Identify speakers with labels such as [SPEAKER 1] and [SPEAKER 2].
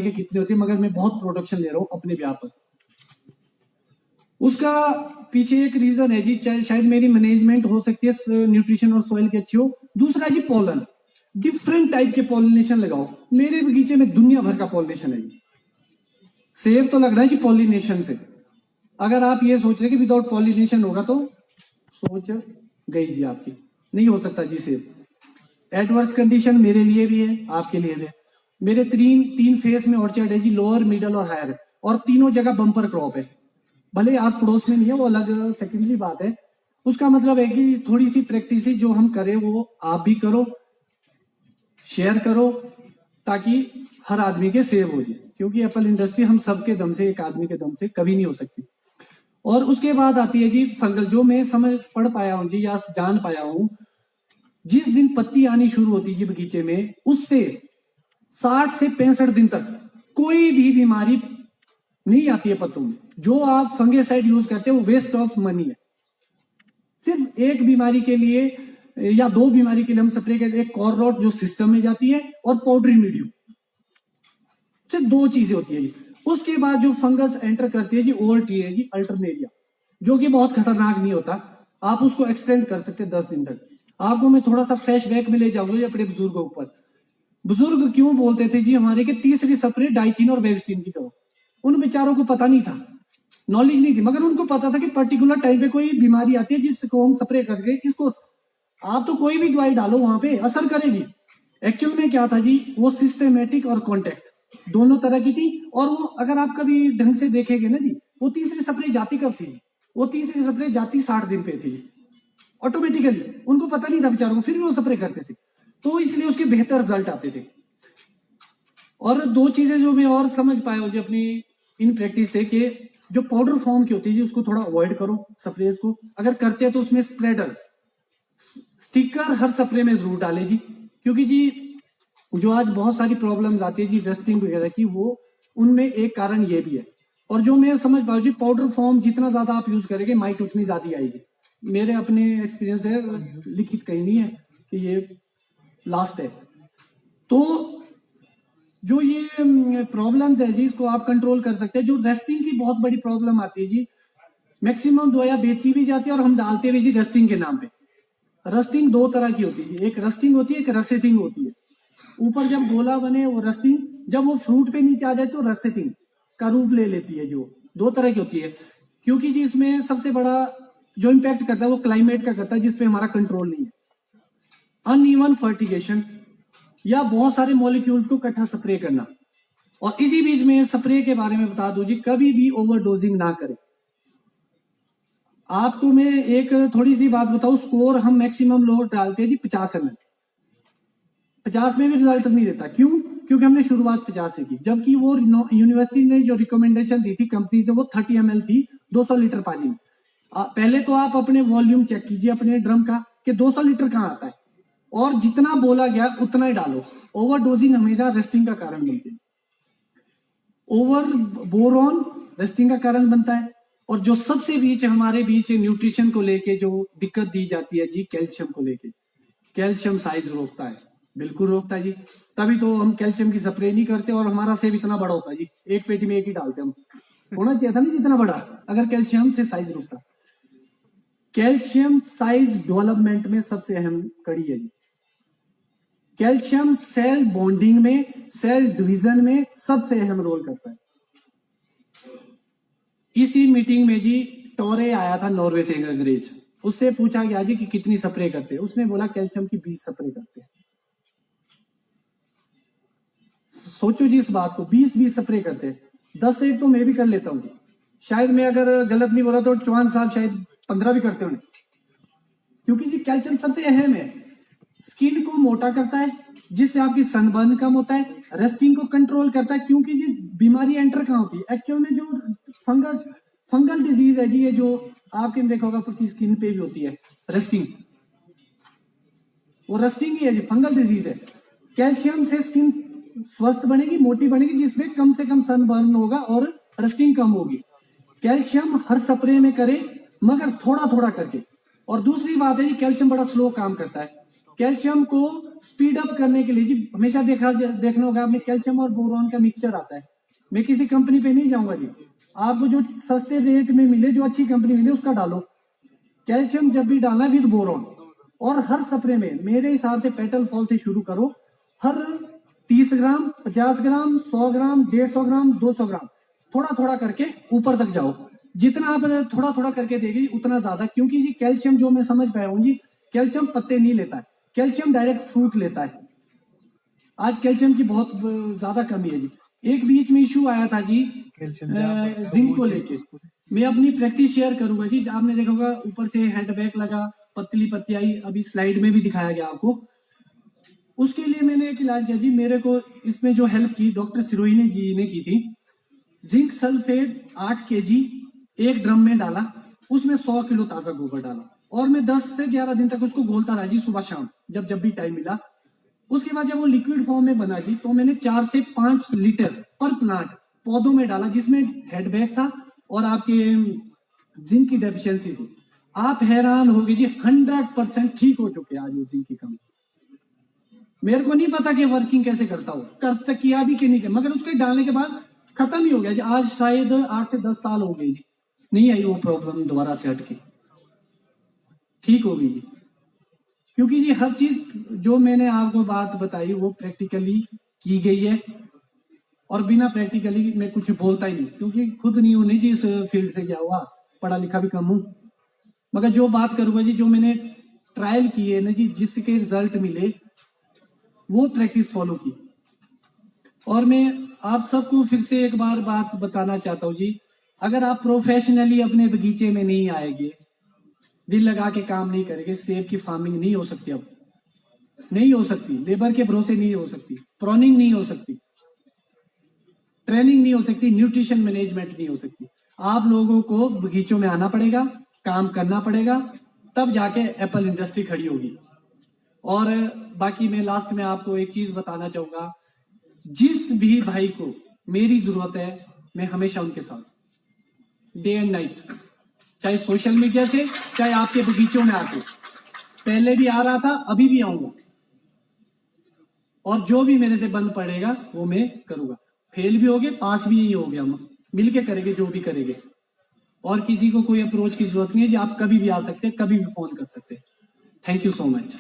[SPEAKER 1] के कितने होते हैं, मगर मैं बहुत प्रोडक्शन ले रहा हूँ अपने ब्याह पर। उसका पीछे एक रीजन है जी, शायद मेरी मैनेजमेंट हो सकती है न्यूट्रिशन और सॉइल की अच्छी हो। दूसरा जी पॉलन, डिफरेंट टाइप के पॉलिनेशन लगाओ। मेरे बगीचे में दुनिया भर का पॉलिनेशन है जी। सेब तो लग रहा है जी पॉलिनेशन से। अगर आप ये सोच रहे कि विदाउट पॉलिनेशन होगा तो सोच गई जी आपकी, नहीं हो सकता जी सेब। एडवर्स कंडीशन मेरे लिए भी है, आपके लिए भी है। मेरे तीन फेस में ऑर्चर्ड है जी, लोअर मिडल और हायर, और तीनों जगह बम्पर क्रॉप है। भले आस पड़ोस में नहीं है, वो अलग सेकेंडरी बात है। उसका मतलब है कि थोड़ी सी प्रैक्टिस जो हम करें वो आप भी करो, शेयर करो, ताकि हर आदमी के सेव हो जाए, क्योंकि एप्पल इंडस्ट्री हम सबके दम से, एक आदमी के दम से कभी नहीं हो सकती। और उसके बाद आती है जी फंगल, जो मैं समझ पढ़ पाया हूं जी, या जान पाया हूं, जिस दिन पत्ती आनी शुरू होती है बगीचे में, उससे 60 से 65 दिन तक कोई भी बीमारी नहीं आती है पत्तों में। जो आप फंगेसाइड यूज करते हो वो वेस्ट ऑफ मनी है। सिर्फ एक बीमारी के लिए या दो बीमारी के लिए हम स्प्रे करते हैं, एक कॉर्रोट जो सिस्टम में जाती है, और पाउडरी मीडियम, सिर्फ दो चीजें होती है जी। उसके बाद जो फंगस एंटर करती है जी, ओवरटी है जी, अल्टरनेरिया, जो कि बहुत खतरनाक नहीं होता। आप उसको एक्सटेंड कर सकते हैं 10 दिन तक। आपको मैं थोड़ा सा फ्लैशबैक में ले जाऊंगा अपने बुजुर्गों ऊपर। बुजुर्ग क्यों बोलते थे जी हमारे के तीसरी स्प्रे डाइथिन और बेविस्टिन की करो। उन बेचारों को पता नहीं था, नॉलेज नहीं थी, मगर उनको पता था कि पर्टिकुलर टाइम पे कोई बीमारी आती है जिसको हम स्प्रे करके इसको, आप तो कोई भी दवाई डालो वहां पे असर करेगी। एक्चुअल में क्या था जी, वो सिस्टमेटिक और कॉन्टेक्ट दोनों तरह की थी। और वो अगर आप कभी ढंग से देखेंगे ना जी, वो तीसरी स्प्रे जाती कब थी? वो तीसरी स्प्रे जाती 60 दिन पे थी ऑटोमेटिकली। उनको पता नहीं था बेचारों को, फिर भी वो स्प्रे करते थे, तो इसलिए उसके बेहतर रिजल्ट आते थे। और दो चीजें जो मैं और समझ पाया हूँ जी अपनी इन प्रैक्टिस से, कि जो पाउडर फॉर्म की होती है जी उसको थोड़ा अवॉइड करो स्प्रेज को। अगर करते हैं तो उसमें स्प्रेडर स्टिकर हर स्प्रे में जरूर डाले जी, क्योंकि जी जो आज बहुत सारी प्रॉब्लम्स आती है जी रस्टिंग वगैरह की, वो उनमें एक कारण ये भी है। और जो मैं समझ पाऊँ जी, पाउडर फॉर्म जितना ज्यादा आप यूज करेंगे माइट उतनी ज्यादा आएगी। मेरे अपने एक्सपीरियंस है, लिखित कहीं नहीं है कि ये लास्ट है। तो जो ये प्रॉब्लम्स है जी, इसको आप कंट्रोल कर सकते हैं। जो रेस्टिंग की बहुत बड़ी प्रॉब्लम आती है जी, मैक्सिमम दवाइयां बेची भी जाती है और हम डालते भी जी रस्टिंग के नाम पे। रस्टिंग दो तरह की होती है, एक रस्टिंग होती है, एक रसेटिंग होती है। ऊपर जब गोला बने वो रस्टिंग, जब वो फ्रूट पे नीचे आ जाए तो रसेटिंग का रूप ले लेती है। जो दो तरह की होती है, क्योंकि जी इसमें सबसे बड़ा जो इम्पैक्ट करता है वो क्लाइमेट का करता है, जिसपे हमारा कंट्रोल नहीं है। अनइवन फर्टिगेशन या बहुत सारे मॉलिक्यूल्स को इकट्ठा स्प्रे करना। और इसी बीच में स्प्रे के बारे में बता दो जी, कभी भी ओवरडोजिंग ना करें। आपको मैं एक थोड़ी सी बात बताऊं, स्कोर हम मैक्सिमम लोग डालते हैं जी 50 ml। 50 में भी रिजल्ट नहीं देता, क्यों? क्योंकि हमने शुरुआत 50 से की, जबकि वो यूनिवर्सिटी ने जो रिकमेंडेशन दी थी कंपनी से, वो 30 ml थी 200 लीटर पानी में। पहले तो आप अपने वॉल्यूम चेक कीजिए अपने ड्रम का कि 200 लीटर कहाँ आता है, और जितना बोला गया उतना ही डालो। ओवरडोजिंग हमेशा रेस्टिंग का कारण बनती है। ओवर बोरॉन रेस्टिंग का कारण बनता है। और जो सबसे बीच हमारे बीच न्यूट्रिशन को लेके जो दिक्कत दी जाती है जी, कैल्शियम को लेके, कैल्शियम साइज रोकता है, बिल्कुल रोकता है जी। तभी तो हम कैल्शियम की स्प्रे नहीं करते, और हमारा सेब इतना बड़ा होता है जी, एक पेटी में एक ही डालते हम। होना चाहिए था नहीं जितना बड़ा, अगर कैल्शियम से साइज रुकता। कैल्शियम साइज डेवलपमेंट में सबसे अहम कड़ी है जी। कैल्शियम सेल बॉन्डिंग में, सेल डिवीजन में सबसे अहम रोल करता है। इसी मीटिंग में जी टोरे आया था नॉर्वे से, एक अंग्रेज। उससे पूछा गया जी कि कितनी स्प्रे करते हैं, उसने बोला कैल्शियम की 20 स्प्रे करते हैं। सोचो जी इस बात को, 20 स्प्रे करते हैं। 10 से तो मैं भी कर लेता हूँ, शायद मैं अगर गलत नहीं बोला तो चौहान साहब शायद 15 भी करते होंगे, क्योंकि जी कैल्शियम सबसे अहम है। स्किन को मोटा करता है, जिससे आपकी सनबर्न कम होता है, रेस्टिंग को कंट्रोल करता है, क्योंकि जी बीमारी एंटर कहाँ होती है एक्चुअल में, जो फंगल डिजीज है जी, ये जो आपने देखा होगा आपकी स्किन पे भी होती है रेस्टिंग, वो रेस्टिंग ही है जी, फंगल डिजीज है। कैल्शियम से स्किन स्वस्थ बनेगी, मोटी बनेगी, जिसमें कम से कम सनबर्न होगा और रेस्टिंग कम होगी। कैल्शियम हर स्प्रे में करे, मगर थोड़ा थोड़ा करके। और दूसरी बात है जी, कैल्शियम बड़ा स्लो काम करता है। कैल्शियम को स्पीड अप करने के लिए जी हमेशा देखना होगा आपने, कैल्शियम और बोरॉन का मिक्सचर आता है। मैं किसी कंपनी पे नहीं जाऊंगा जी, आपको जो सस्ते रेट में मिले, जो अच्छी कंपनी मिले उसका डालो। कैल्शियम जब भी डालना विद बोरॉन, और हर स्प्रे में मेरे हिसाब से पेटल फॉल से शुरू करो। हर 30 ग्राम, 50 ग्राम, 100 ग्राम, 150 ग्राम, 200 ग्राम, थोड़ा थोड़ा करके ऊपर तक जाओ। जितना आप थोड़ा थोड़ा करके देगी उतना ज्यादा, क्योंकि जी कैल्शियम जो मैं समझ पाया हूँ जी, कैल्शियम पत्ते नहीं लेता है, कैल्शियम डायरेक्ट फ्रूट लेता है। आज कैल्शियम की बहुत ज्यादा कमी है जी। एक बीच में इशू आया था जी जिंक को लेके, मैं अपनी प्रैक्टिस शेयर करूंगा जी। आपने देखा होगा ऊपर से हेडबैक लगा, पतली पत्ती आई, अभी स्लाइड में भी दिखाया गया आपको। उसके लिए मैंने एक इलाज किया जी, मेरे को इसमें जो हेल्प की डॉक्टर सिरोही जी ने की थी। जिंक सल्फेट 8 kg एक ड्रम में डाला, उसमें 100 किलो ताजा गोबर डाला, और मैं 10 से 11 दिन तक उसको घोलता रहा जी, सुबह शाम जब भी टाइम मिला। उसके बाद जब वो लिक्विड फॉर्म में बना जी, तो मैंने 4 से 5 लीटर पर प्लांट पौधों में डाला, जिसमें हेडबैक था और आपके जिंक की डेफिशिएंसी थी। आप हैरान होगे जी, 100% ठीक हो चुके आज वो जिंक की कमी। मेरे को नहीं पता कि वर्किंग कैसे करता हो, करता किया भी कि नहीं किया, मगर उसके डालने के बाद खत्म ही हो गया जी। आज शायद 8 से 10 साल हो गए जी, नहीं आई वो प्रॉब्लम दोबारा से हटके, ठीक हो गई जी। क्योंकि जी हर चीज जो मैंने आपको बात बताई वो प्रैक्टिकली की गई है, और बिना प्रैक्टिकली मैं कुछ बोलता ही नहीं, क्योंकि खुद नहीं हूं नहीं जी इस फील्ड से, क्या हुआ पढ़ा लिखा भी कम हूं, मगर जो बात करूंगा जी, जो मैंने ट्रायल किए ना जी, जिसके रिजल्ट मिले वो प्रैक्टिस फॉलो की। और मैं आप सबको फिर से एक बार बात बताना चाहता हूँ जी, अगर आप प्रोफेशनली अपने बगीचे में नहीं आएंगे, दिल लगा के काम नहीं करेंगे, सेब की फार्मिंग नहीं हो सकती, अब नहीं हो सकती, लेबर के भरोसे नहीं हो सकती, प्रोनिंग नहीं हो सकती, ट्रेनिंग नहीं हो सकती, न्यूट्रिशन मैनेजमेंट नहीं हो सकती। आप लोगों को बगीचों में आना पड़ेगा, काम करना पड़ेगा, तब जाके एप्पल इंडस्ट्री खड़ी होगी। और बाकी मैं लास्ट में आपको एक चीज बताना चाहूंगा, जिस भी भाई को मेरी जरूरत है, मैं हमेशा उनके साथ, डे एंड नाइट, चाहे सोशल मीडिया से, चाहे आपके बगीचों में आके, पहले भी आ रहा था, अभी भी आऊंगा, और जो भी मेरे से बन पड़ेगा वो मैं करूंगा। फेल भी हो गए, पास भी यही हो गया, हम मिलके करेंगे जो भी करेंगे। और किसी को कोई अप्रोच की जरूरत नहीं है जी, आप कभी भी आ सकते हैं, कभी भी फोन कर सकते हैं। Thank you so much.